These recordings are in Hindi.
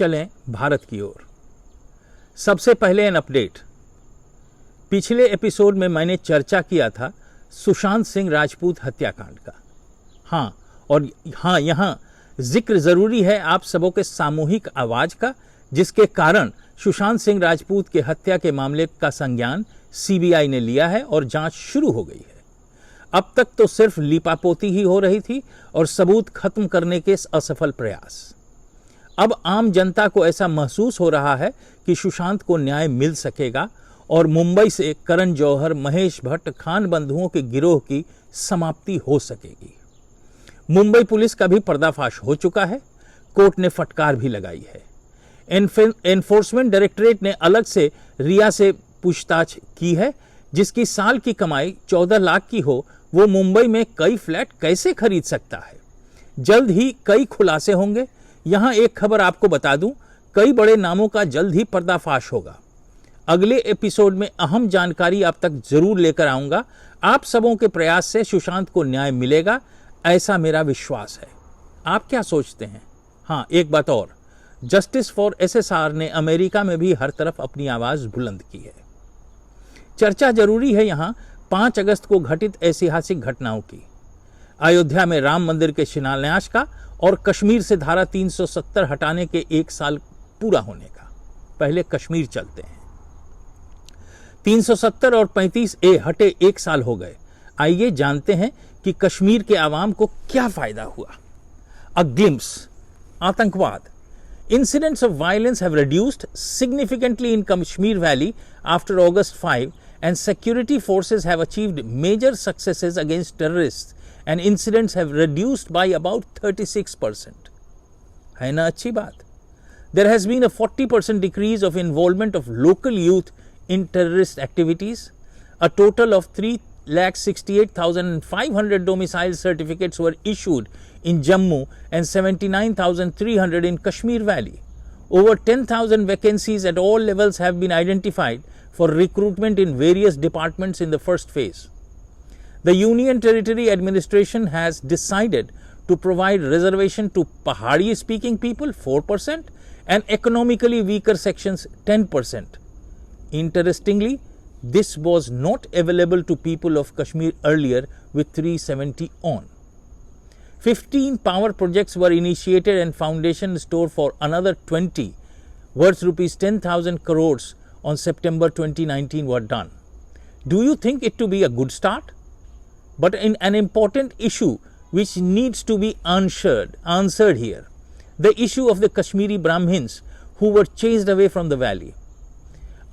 चलें भारत की ओर। सबसे पहले एन अपडेट। पिछले एपिसोड में मैंने चर्चा किया था सुशांत सिंह राजपूत हत्याकांड का। हाँ, यहाँ जिक्र जरूरी है आप सबों के सामूहिक आवाज का, जिसके कारण सुशांत सिंह राजपूत के हत्या के मामले का संज्ञान सीबीआई ने लिया है और जांच शुरू हो गई है। अब तक तो सिर्फ लीपापोती ही हो रही थी और सबूत खत्म करने के असफल प्रयास। अब आम जनता को ऐसा महसूस हो रहा है कि सुशांत को न्याय मिल सकेगा और मुंबई से करण जौहर, महेश भट्ट, खान बंधुओं के गिरोह की समाप्ति हो सकेगी। मुंबई पुलिस का भी पर्दाफाश हो चुका है, कोर्ट ने फटकार भी लगाई है। एनफोर्समेंट डायरेक्टरेट ने अलग से रिया से पूछताछ की है, जिसकी साल की कमाई 14 लाख की हो, वो मुंबई में कई फ्लैट कैसे खरीद सकता है। जल्द ही कई खुलासे होंगे। यहां एक खबर आपको बता दूं, कई बड़े नामों का जल्द ही पर्दाफाश होगा। अगले एपिसोड में अहम जानकारी आप तक जरूर लेकर आऊंगा। आप सबों के प्रयास से सुशांत को न्याय मिलेगा, ऐसा मेरा विश्वास है। आप क्या सोचते हैं? हाँ, एक बात और, जस्टिस फॉर एसएसआर ने अमेरिका में भी हर तरफ अपनी आवाज बुलंद की है। चर्चा जरूरी है यहां 5 अगस्त को घटित ऐतिहासिक घटनाओं की, अयोध्या में राम मंदिर के शिलान्यास का और कश्मीर से धारा 370 हटाने के 1 साल पूरा होने का। पहले कश्मीर चलते हैं। 370 और 35A हटे 1 साल हो गए। आइए जानते हैं कि कश्मीर के आवाम को क्या फायदा हुआ। A glimpse. आतंकवाद। Incidents of violence have reduced significantly in Kashmir Valley after August 5, and security forces have achieved major successes against terrorists, and incidents have reduced by about 36%. है ना अच्छी बात? There has been a 40% decrease of involvement of local youth in terrorist activities. A total of 3,68,500 domicile certificates were issued in Jammu and 79,300 in Kashmir Valley. Over 10,000 vacancies at all levels have been identified for recruitment in various departments in the first phase. The Union Territory Administration has decided to provide reservation to Pahari speaking people 4% and economically weaker sections 10%. Interestingly, this was not available to people of Kashmir earlier with 370 on. 15 power projects were initiated and foundation store for another 20 worth rupees 10,000 crores on September 2019 were done. Do you think it to be a good start? But in an important issue which needs to be answered here, the issue of the Kashmiri Brahmins who were chased away from the valley.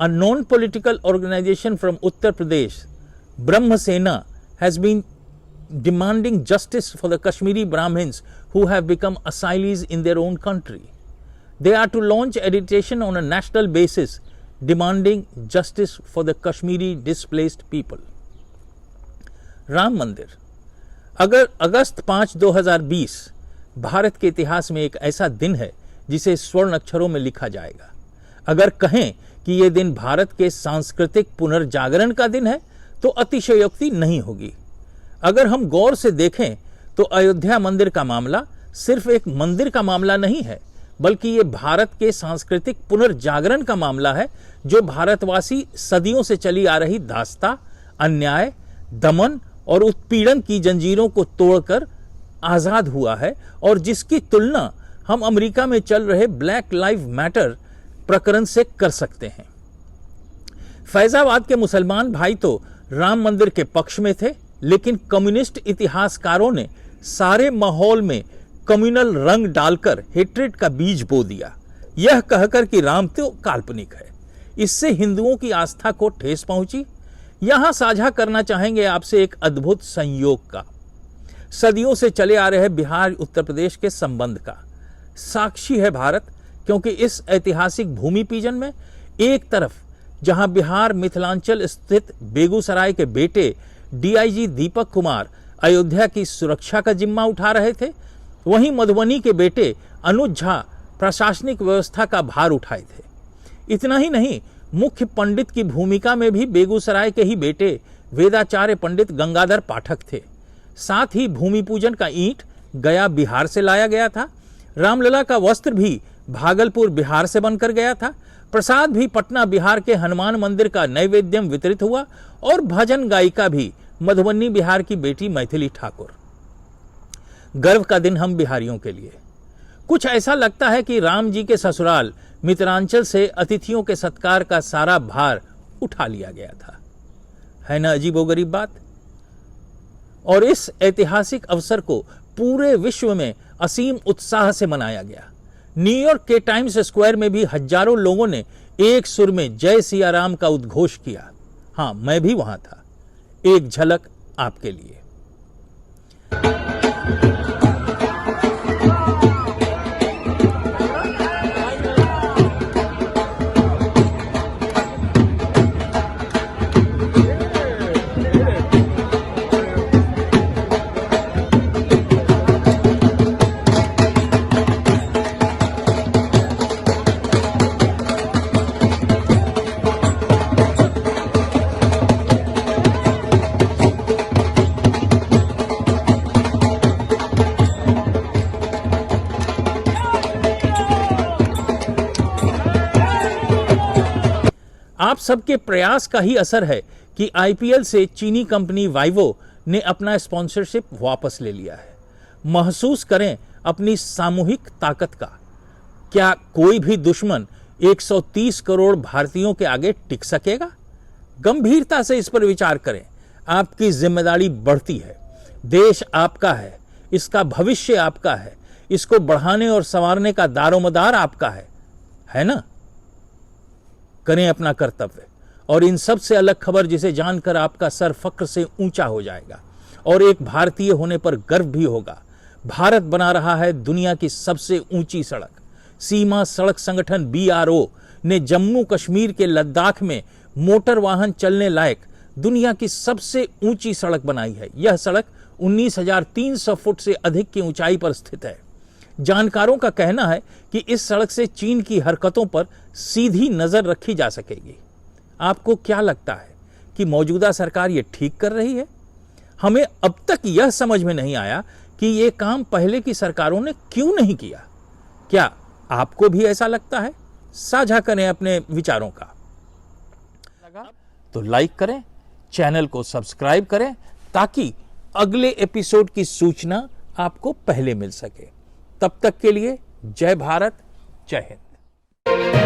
A non-political organization from Uttar Pradesh, Brahma Sena, has been demanding justice for the Kashmiri Brahmins who have become asylees in their own country. They are to launch agitation on a national basis demanding justice for the Kashmiri displaced people. Ram मंदिर। अगर अगस्त 5, 2020 भारत के इतिहास में एक ऐसा दिन है जिसे स्वर्ण अक्षरों में लिखा जाएगा। अगर कहें कि यह दिन भारत के सांस्कृतिक पुनर्जागरण का दिन है तो अतिशयोक्ति नहीं होगी। अगर हम गौर से देखें तो अयोध्या मंदिर का मामला सिर्फ एक मंदिर का मामला नहीं है, बल्कि ये भारत के सांस्कृतिक पुनर्जागरण का मामला है, जो भारतवासी सदियों से चली आ रही दास्ता, अन्याय, दमन और उत्पीड़न की जंजीरों को तोड़कर आजाद हुआ है और जिसकी तुलना हम अमेरिका में चल रहे ब्लैक लाइव मैटर प्रकरण से कर सकते हैं। फैजाबाद के मुसलमान भाई तो राम मंदिर के पक्ष में थे, लेकिन कम्युनिस्ट इतिहासकारों ने सारे माहौल में कम्युनल रंग डालकर हेट्रेड का बीज बो दिया, यह कहकर कि राम तो काल्पनिक है। इससे हिंदुओं की आस्था को ठेस पहुंची। यहां साझा करना चाहेंगे आपसे एक अद्भुत संयोग का, सदियों से चले आ रहे बिहार उत्तर प्रदेश के संबंध का। साक्षी है भारत, क्योंकि इस ऐतिहासिक भूमि पूजन में एक तरफ जहां बिहार मिथिलांचल स्थित बेगूसराय के बेटे डीआईजी दीपक कुमार अयोध्या की सुरक्षा का जिम्मा उठा रहे थे, वहीं मधुबनी के बेटे अनुज झा प्रशासनिक व्यवस्था का भार उठाए थे। इतना ही नहीं, मुख्य पंडित की भूमिका में भी बेगूसराय के ही बेटे वेदाचार्य पंडित गंगाधर पाठक थे। साथ ही भूमि पूजन का ईंट गया बिहार से लाया गया था। रामलला का वस्त्र भी भागलपुर बिहार से बनकर गया था। प्रसाद भी पटना बिहार के हनुमान मंदिर का नैवेद्यम वितरित हुआ और भजन गायिका भी मधुबनी बिहार की बेटी मैथिली ठाकुर। गर्व का दिन हम बिहारियों के लिए। कुछ ऐसा लगता है कि राम जी के ससुराल मिथिलांचल से अतिथियों के सत्कार का सारा भार उठा लिया गया था। है ना अजीबोगरीब बात। और इस ऐतिहासिक अवसर को पूरे विश्व में असीम उत्साह से मनाया गया। न्यूयॉर्क के टाइम्स स्क्वायर में भी हजारों लोगों ने एक सुर में जय सिया राम का उद्घोष किया। हाँ, मैं भी वहां था। एक झलक आपके लिए। आप सबके प्रयास का ही असर है कि आईपीएल से चीनी कंपनी वाइवो ने अपना स्पॉन्सरशिप वापस ले लिया है। महसूस करें अपनी सामूहिक ताकत का। क्या कोई भी दुश्मन 130 करोड़ भारतीयों के आगे टिक सकेगा? गंभीरता से इस पर विचार करें। आपकी जिम्मेदारी बढ़ती है। देश आपका है, इसका भविष्य आपका है, इसको बढ़ाने और संवारने का दारोमदार आपका है ना? करें अपना कर्तव्य। और इन सब से अलग खबर जिसे जानकर आपका सर फक्र से ऊंचा हो जाएगा और एक भारतीय होने पर गर्व भी होगा। भारत बना रहा है दुनिया की सबसे ऊंची सड़क। सीमा सड़क संगठन BRO ने जम्मू कश्मीर के लद्दाख में मोटर वाहन चलने लायक दुनिया की सबसे ऊंची सड़क बनाई है। यह सड़क 19,300 फुट से अधिक की ऊंचाई पर स्थित है। जानकारों का कहना है कि इस सड़क से चीन की हरकतों पर सीधी नजर रखी जा सकेगी। आपको क्या लगता है कि मौजूदा सरकार ये ठीक कर रही है? हमें अब तक यह समझ में नहीं आया कि ये काम पहले की सरकारों ने क्यों नहीं किया। क्या आपको भी ऐसा लगता है? साझा करें अपने विचारों का। तो लाइक करें, चैनल को सब्सक्राइब करें ताकि अगले एपिसोड की सूचना आपको पहले मिल सके। तब तक के लिए जय भारत, जय हिंद।